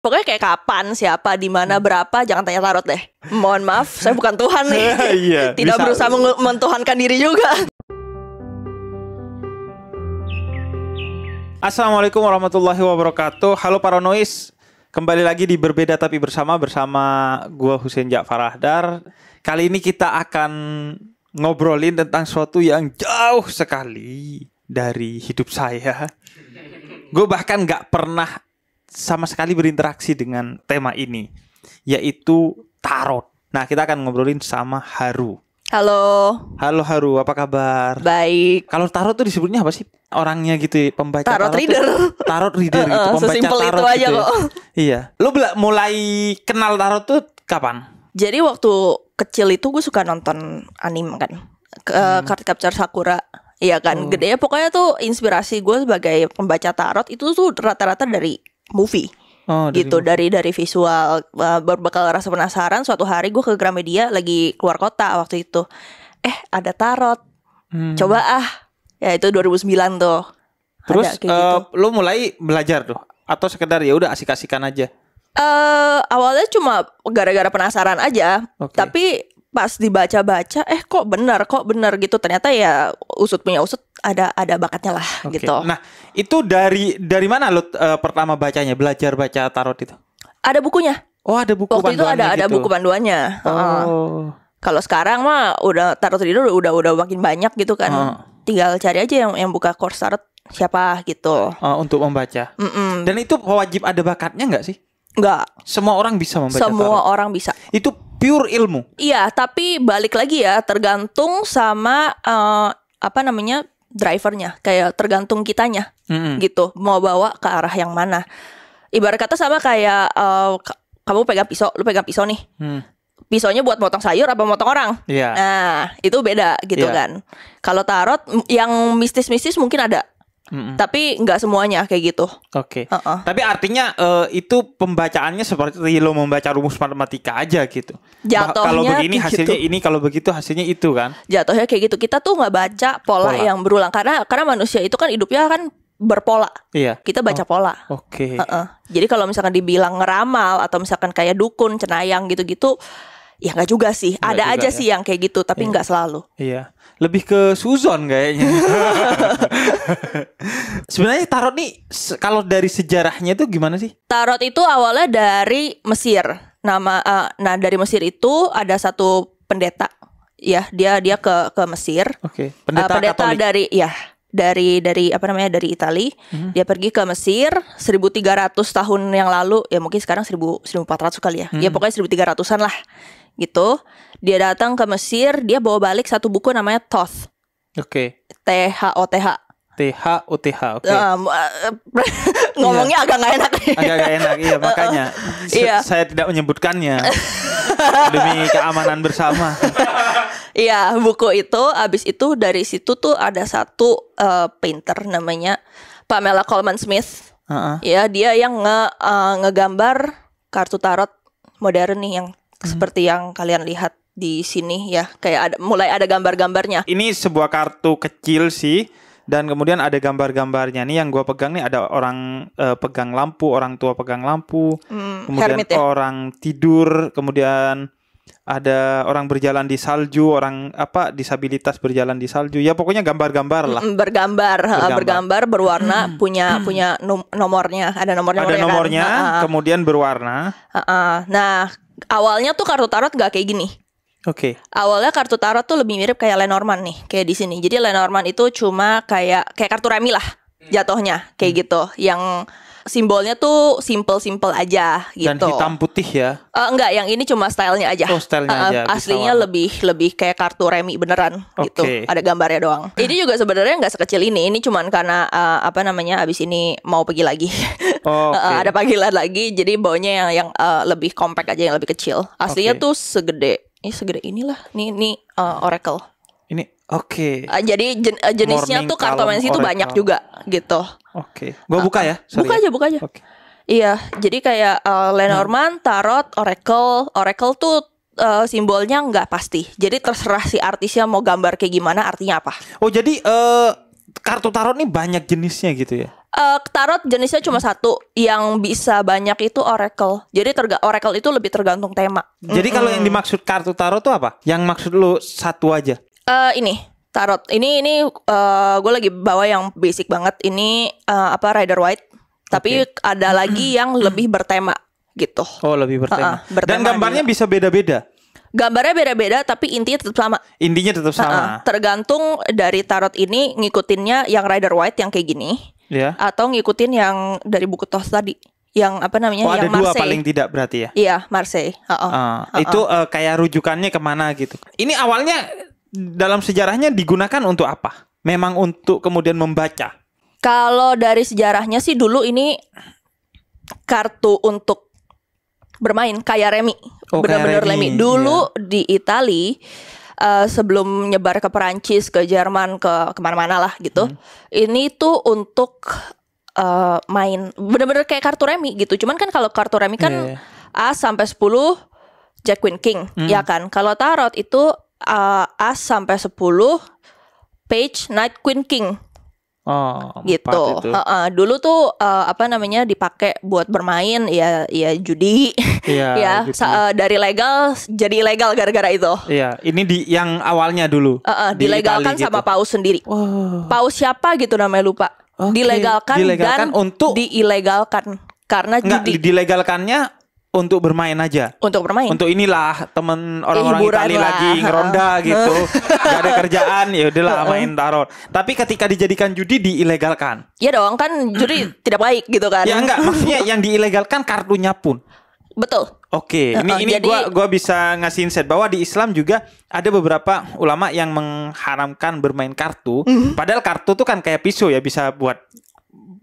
Pokoknya kayak kapan, siapa, di mana, berapa, jangan tanya tarot deh. Mohon maaf, saya bukan Tuhan nih. Iya, Tidak bisa. berusaha mentuhankan diri juga. Assalamualaikum warahmatullahi wabarakatuh. Halo Paranois, kembali lagi di Berbeda Tapi Bersama gua Husein Ja'far Ahdar. Kali ini kita akan ngobrolin tentang sesuatu yang jauh sekali dari hidup saya. Gue bahkan gak pernah sama sekali berinteraksi dengan tema ini, yaitu tarot. Nah, kita akan ngobrolin sama Haru. Halo. Halo Haru, apa kabar? Baik. Kalau tarot tuh disebutnya apa sih? Orangnya gitu ya, pembaca Tarot reader. Tarot reader gitu, pembaca sesimpel tarot itu aja gitu kok. Iya. Lu mulai kenal tarot tuh kapan? Jadi waktu kecil itu gue suka nonton anime kan, Card Capture Sakura. Iya kan, gedenya pokoknya tuh inspirasi gue sebagai pembaca tarot itu tuh rata-rata dari movie. Gitu, dari visual. Berbekal rasa penasaran, suatu hari gue ke Gramedia lagi keluar kota waktu itu. Ada tarot. Coba ya itu 2009 tuh. Terus ada, gitu. lu mulai belajar tuh atau sekedar ya udah asik-asikan aja? Awalnya cuma gara-gara penasaran aja. Okay. Tapi pas dibaca-baca kok benar gitu. Ternyata ya usut punya usut, ada bakatnya lah. Okay. Gitu. Nah, itu dari mana lu pertama bacanya, belajar baca tarot itu? Ada bukunya. Oh, ada buku waktu itu panduannya ada gitu. buku panduannya. Kalau sekarang mah udah tarot reader udah makin banyak gitu kan. Tinggal cari aja yang buka course tarot siapa gitu. Untuk membaca. Dan itu wajib ada bakatnya nggak sih? Enggak. Semua orang bisa membaca Semua tarot. orang bisa. Itu pure ilmu. Iya, tapi balik lagi ya, tergantung sama drivernya. Kayak tergantung kitanya. Gitu, mau bawa ke arah yang mana. Ibarat kata sama kayak kamu pegang pisau, lu pegang pisau nih. Pisaunya buat motong sayur apa motong orang? Iya. Nah, itu beda gitu kan. Kalau tarot yang mistis-mistis mungkin ada. Tapi nggak semuanya kayak gitu. Oke. Tapi artinya itu pembacaannya seperti lo membaca rumus matematika aja gitu. Jatuhnya kalau begini gitu. hasilnya ini, kalau begitu hasilnya itu kan. Jatuhnya kayak gitu. Kita tuh nggak baca pola yang berulang karena manusia itu kan hidupnya kan berpola. Iya. Kita baca pola. Oke. Jadi kalau misalkan dibilang ngeramal atau misalkan kayak dukun, cenayang gitu-gitu, ya nggak juga sih. Nggak ada juga aja ya. sih yang kayak gitu, tapi nggak selalu. Iya. Lebih ke Suzon kayaknya. Sebenarnya tarot nih kalau dari sejarahnya itu gimana sih? Tarot itu awalnya dari Mesir. Nah dari Mesir itu ada satu pendeta. Ya, dia ke Mesir. Oke. Pendeta Katolik. dari Itali. Dia pergi ke Mesir 1300 tahun yang lalu. Ya mungkin sekarang 1400 kali ya. Ya pokoknya 1300-an lah. Gitu. Dia datang ke Mesir, dia bawa balik satu buku namanya Thoth. Oke. THOTH. THOTH. Oke. Ngomongnya agak nggak enak. Agak gak enak, iya makanya saya tidak menyebutkannya demi keamanan bersama. Iya, buku itu abis itu dari situ tuh ada satu painter namanya Pamela Colman Smith. Ya, dia yang ngegambar kartu tarot modern nih yang seperti yang kalian lihat di sini ya, kayak mulai ada gambar-gambarnya. Ini sebuah kartu kecil sih. Dan kemudian ada gambar-gambarnya nih yang gua pegang nih, ada orang pegang lampu, orang tua pegang lampu, kemudian hermit ya? Orang tidur, kemudian ada orang berjalan di salju, orang disabilitas berjalan di salju. Ya pokoknya gambar-gambar lah. Bergambar berwarna, punya nomornya, ada nomornya. Ada nomornya, kan? kemudian berwarna. Nah, awalnya tuh kartu tarot gak kayak gini. Oke. Awalnya kartu tarot tuh lebih mirip kayak Lenormand nih, kayak di sini. Jadi Lenormand itu cuma kayak kartu remi lah jatuhnya, kayak gitu. Yang simbolnya tuh simple aja gitu. Dan hitam putih ya? Enggak, yang ini cuma stylenya aja. Oh, stylenya aja. Aslinya lebih kayak kartu remi beneran gitu. Ada gambarnya doang. Ini juga sebenarnya nggak sekecil ini. Ini cuman karena abis ini mau pergi lagi. Ada panggilan lagi. Jadi bawanya yang lebih compact aja, yang lebih kecil. Aslinya tuh segede inilah. Nih Oracle. Ini oke. Jadi jenisnya Morning tuh kartomansi itu banyak juga gitu. Oke. Gua buka ya. Sorry. Buka aja. Okay. Iya, jadi kayak Lenormand, Tarot, Oracle tuh simbolnya nggak pasti. Jadi terserah si artisnya mau gambar kayak gimana, artinya apa. Oh, jadi kartu tarot nih banyak jenisnya gitu ya. Tarot jenisnya cuma satu, yang bisa banyak itu oracle. Jadi oracle itu lebih tergantung tema. Jadi kalau yang dimaksud kartu tarot tuh apa? Yang maksud lu satu aja? Ini tarot. Ini gue lagi bawa yang basic banget. Ini Rider White. Tapi ada lagi yang lebih bertema gitu. Oh, lebih bertema. Dan Bertema gambarnya juga. bisa beda-beda. Gambarnya beda-beda tapi intinya tetap sama. Intinya tetap sama. Tergantung dari tarot ini ngikutinnya yang Rider White yang kayak gini, Ya. atau ngikutin yang dari buku Tos tadi, yang apa namanya? Oh, ada yang dua Marseille. paling tidak berarti ya. Iya, Marseille. Itu kayak rujukannya kemana gitu. Ini awalnya dalam sejarahnya digunakan untuk apa? Memang untuk kemudian membaca. Kalau dari sejarahnya sih dulu ini kartu untuk bermain kayak remi. Oh, kayak Bener-bener remi, remi. Dulu di Itali sebelum nyebar ke Perancis, ke Jerman, ke kemana-mana lah gitu. Ini tuh untuk main bener-bener kayak kartu remi gitu. Cuman kan kalau kartu remi kan As sampai 10 Jack Queen King, ya kan. Kalau tarot itu As sampai 10 Page Knight Queen King. Oh, Gitu. Dulu tuh dipakai buat bermain ya judi. Iya, ya dari legal jadi ilegal gara-gara itu. Iya, ini yang awalnya dulu. Dilegalkan Itali sama gitu. paus sendiri. Wow. Paus siapa gitu namanya lupa. Oke, Dilegalkan dan untuk diilegalkan karena enggak judi dilegalkannya untuk bermain aja. untuk bermain. Untuk inilah temen orang-orang hiburan Itali lah. lagi ngeronda gitu, gak ada kerjaan, ya udahlah main tarot. Tapi ketika dijadikan judi diilegalkan. Ya dong, kan judi tidak baik gitu kan. Ya enggak, maksudnya yang diilegalkan kartunya pun. Betul. Oke, ini jadi- gua bisa ngasih insight bahwa di Islam juga ada beberapa ulama yang mengharamkan bermain kartu. Padahal kartu tuh kan kayak pisau ya, bisa buat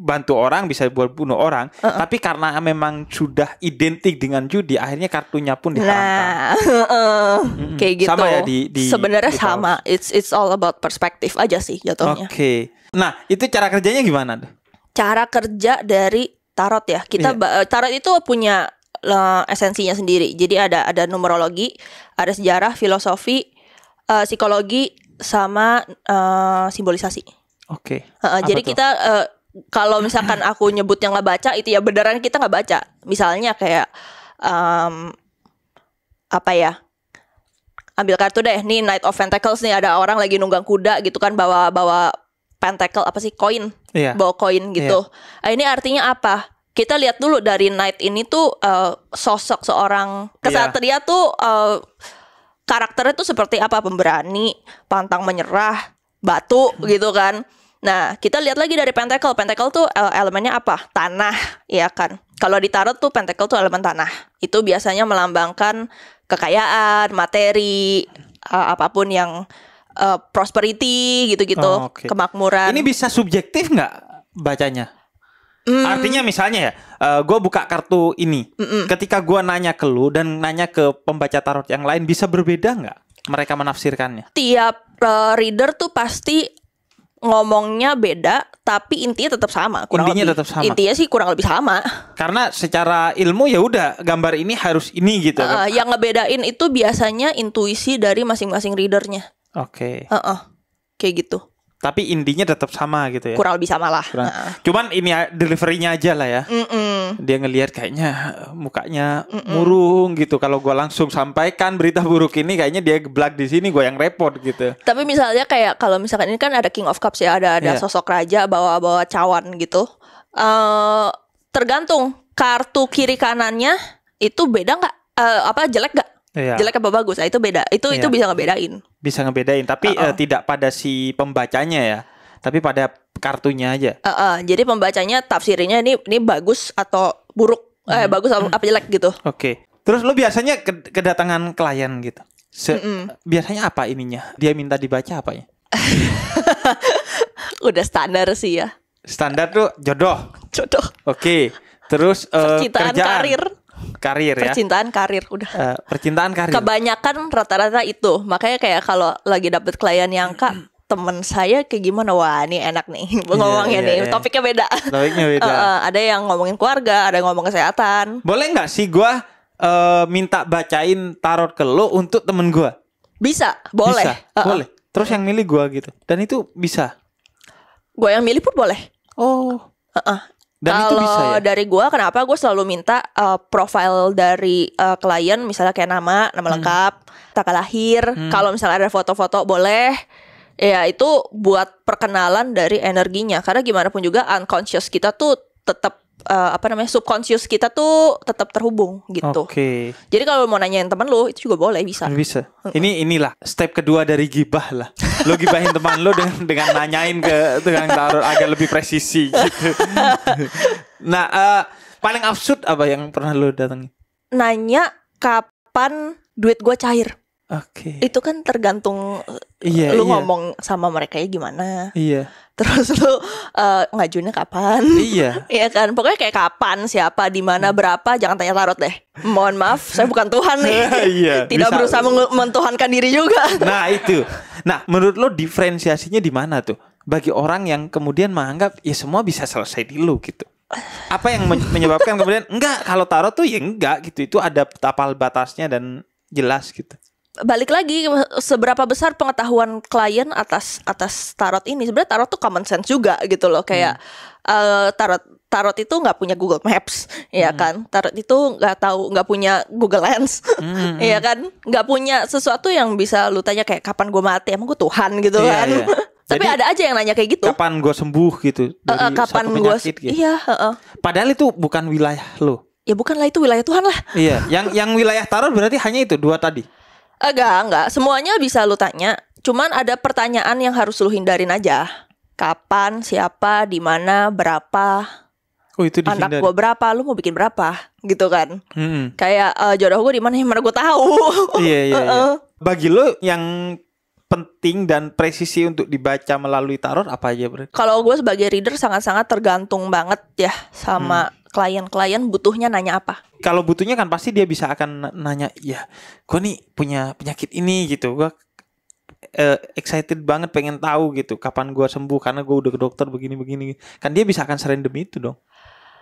bantu orang, bisa buat bunuh orang. Tapi karena memang sudah identik dengan judi, akhirnya kartunya pun diharamkan. Nah, kayak gitu. Sama ya di sebenarnya di sama. It's all about perspektif aja sih jatuhnya. Oke. Nah, itu cara kerjanya gimana tuh? Cara kerja dari tarot ya. Kita tarot itu punya esensinya sendiri. Jadi ada numerologi, ada sejarah, filosofi, psikologi, sama simbolisasi. Oke. Jadi kita kalau misalkan aku nyebut yang nggak baca itu ya beneran kita nggak baca. Misalnya kayak ambil kartu deh. Nih Knight of Pentacles nih, ada orang lagi nunggang kuda gitu kan, bawa pentacle koin. Iya. Bawa koin gitu. Ini artinya apa? Kita lihat dulu dari Knight ini tuh sosok seorang kesatria tuh karakternya tuh seperti apa? Pemberani, pantang menyerah, batu gitu kan. Nah, kita lihat lagi dari pentacle. Pentacle tuh elemennya apa? Tanah, ya kan. Kalau di tarot tuh pentacle tuh elemen tanah. Itu biasanya melambangkan kekayaan, materi, apapun yang prosperity gitu-gitu, kemakmuran. Ini bisa subjektif nggak bacanya? Artinya misalnya ya, gue buka kartu ini. Ketika gue nanya ke lu dan nanya ke pembaca tarot yang lain, bisa berbeda nggak mereka menafsirkannya? Tiap reader tuh pasti ngomongnya beda, tapi intinya tetap sama. Intinya tetap sama. Intinya sih kurang lebih sama. Karena secara ilmu ya udah gambar ini harus ini gitu kan. Yang ngebedain itu biasanya intuisi dari masing-masing readernya. Oke. Kayak gitu. Tapi intinya tetap sama gitu ya. Kurang lebih sama lah. Cuman ini deliverynya aja lah ya. Dia ngelihat kayaknya mukanya murung gitu. Kalau gue langsung sampaikan berita buruk ini, kayaknya dia geblak di sini, gue yang repot gitu. Tapi misalnya kayak kalau misalkan ini kan ada King of Cups ya, ada sosok raja bawa cawan gitu. Tergantung kartu kiri kanannya itu beda nggak? Jelek nggak? Jelek apa bagus? Itu beda. Itu bisa ngebedain. Bisa ngebedain, tapi tidak pada si pembacanya ya, tapi pada kartunya aja. Jadi pembacanya tafsirnya ini bagus atau buruk, bagus apa jelek gitu. Oke. Terus lu biasanya kedatangan klien gitu. Biasanya apa ininya? Dia minta dibaca apa ya? Udah standar sih ya. Standar tuh jodoh. Jodoh. Oke. Terus Percintaan, kerjaan. Karir ya. Percintaan, karir udah. Percintaan, karir. Kebanyakan rata-rata itu. Makanya kayak kalau lagi dapet klien yang Kak, temen saya kayak gimana? Wah, ini enak nih ngomongnya nih. Topiknya beda. Topiknya beda. Ada yang ngomongin keluarga, ada yang ngomong kesehatan. Boleh nggak sih gua minta bacain tarot ke lo untuk temen gua? Bisa, boleh. Bisa, boleh. Terus yang milih gua gitu. Dan itu bisa. Gue yang milih pun boleh. Oh. Dan Kalau itu bisa ya? dari gue, kenapa gue selalu minta profile dari klien, misalnya kayak nama lengkap, tanggal lahir. Kalau misalnya ada foto-foto boleh. Ya itu buat perkenalan dari energinya. Karena gimana pun juga unconscious kita tuh tetap subconscious kita tuh tetap terhubung gitu. Oke. Jadi kalau mau nanyain temen lu itu juga boleh, bisa. Bisa. Inilah step kedua dari gibah lah. Lo gibahin teman lo dengan nanyain ke tukang tarot agak lebih presisi gitu. Nah, paling absurd apa yang pernah lo datangi? Nanya kapan duit gue cair. Oke. Itu kan tergantung lu ngomong sama mereka ya gimana. Iya. Terus lu ngajunya kapan? Iya. Iya kan, pokoknya kayak kapan, siapa, di mana, berapa, jangan tanya tarot deh. Mohon maaf, saya bukan Tuhan nih. Iya. Tidak berusaha mentuhankan diri juga. Nah itu. Nah menurut lo diferensiasinya di mana tuh? Bagi orang yang kemudian menganggap ya semua bisa selesai di lo gitu. Apa yang menyebabkan kemudian enggak, kalau tarot tuh ya enggak gitu. Itu ada tapal batasnya dan jelas gitu. Balik lagi, seberapa besar pengetahuan klien atas tarot ini. Sebenarnya tarot tuh common sense juga gitu loh. Kayak tarot itu nggak punya Google Maps, ya kan? Tarot itu nggak punya Google Lens, ya kan? Nggak punya sesuatu yang bisa lu tanya kayak kapan gue mati, emang gue Tuhan gitu kan? Iya. Tapi jadi, ada aja yang nanya kayak gitu. Kapan gue sembuh gitu dari kapan satu penyakit gitu. Iya. Padahal itu bukan wilayah lo. Ya bukanlah, itu wilayah Tuhan lah. Iya. Yang wilayah tarot berarti hanya itu dua tadi. Enggak. Semuanya bisa lu tanya. Cuman ada pertanyaan yang harus lu hindarin aja. Kapan, siapa, di mana, berapa. Oh, itu dihindari. Anak gue berapa, lu mau bikin berapa, gitu kan? Kayak jodoh gue di mana, mana gue tahu. Iya. Bagi lu yang penting dan presisi untuk dibaca melalui tarot apa aja berarti? Kalau gue sebagai reader sangat-sangat tergantung banget ya sama klien butuhnya nanya apa. Kalau butuhnya kan pasti dia bisa akan nanya, ya gue nih punya penyakit ini gitu, gue excited banget pengen tahu gitu kapan gue sembuh karena gue udah ke dokter begini kan, dia bisa akan serandom itu dong.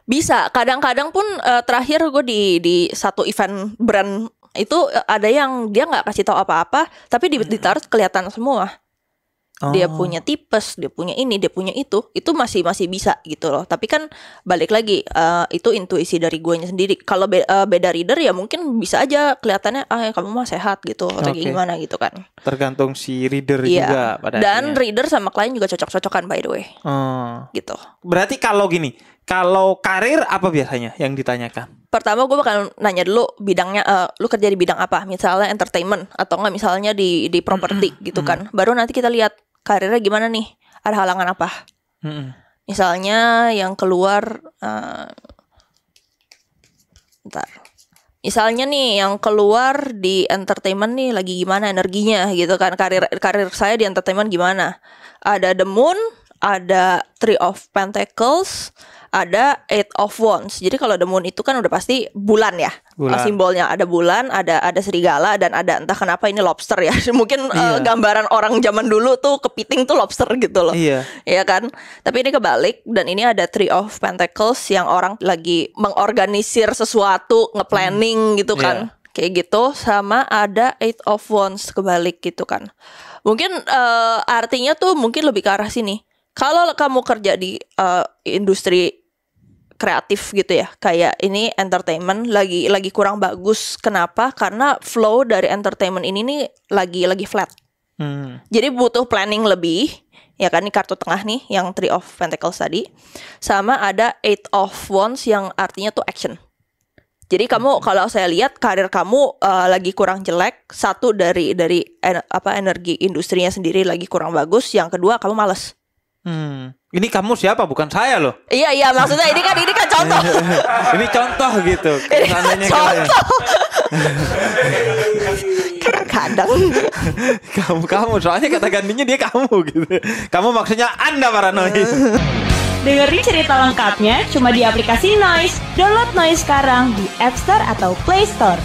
Bisa, kadang-kadang pun terakhir gue di satu event brand itu ada yang dia nggak kasih tahu apa-apa, tapi di tarot kelihatan semua. Dia punya tipes, dia punya ini, dia punya itu masih bisa gitu loh. Tapi kan balik lagi, itu intuisi dari guanya sendiri. Kalau beda reader ya mungkin bisa aja kelihatannya kamu mah sehat gitu atau gimana gitu kan. Tergantung si reader juga pada dan akhirnya. Reader sama klien juga cocok-cocokan by the way. Gitu. Berarti kalau gini, kalau karir apa biasanya yang ditanyakan? Pertama gue bakal nanya dulu bidangnya, lu kerja di bidang apa? Misalnya entertainment atau enggak misalnya di properti gitu kan. Baru nanti kita lihat karirnya gimana nih, ada halangan apa? Misalnya yang keluar misalnya nih yang keluar di entertainment nih lagi gimana energinya gitu kan. Karir saya di entertainment gimana? Ada The Moon, ada Three of Pentacles, ada Eight of Wands. Jadi kalau The Moon itu kan udah pasti bulan ya. Simbolnya ada bulan, ada serigala, dan ada entah kenapa ini lobster ya. Mungkin gambaran orang zaman dulu tuh kepiting tuh lobster gitu loh. Iya kan? Tapi ini kebalik, dan ini ada Three of Pentacles yang orang lagi mengorganisir sesuatu, nge-planning gitu kan. Kayak gitu. Sama ada Eight of Wands kebalik gitu kan. Mungkin artinya tuh mungkin lebih ke arah sini. Kalau kamu kerja di industri kreatif gitu ya, kayak ini entertainment lagi kurang bagus. Kenapa? Karena flow dari entertainment ini nih lagi flat. Jadi butuh planning lebih, ya kan? Ini kartu tengah nih, yang Three of Pentacles tadi. Sama ada Eight of Wands yang artinya tuh action. Jadi kamu, kalau saya lihat karir kamu lagi kurang jelek. Satu dari energi industrinya sendiri lagi kurang bagus. Yang kedua kamu malas. Ini kamu siapa? Bukan saya loh. Iya maksudnya ini kan contoh. Ini contoh gitu. Ini contoh. Kadang kamu soalnya kata gantinya dia kamu gitu. Kamu maksudnya Anda paranoid. Dengerin cerita lengkapnya cuma di aplikasi Noise. Download Noise sekarang di App Store atau Play Store.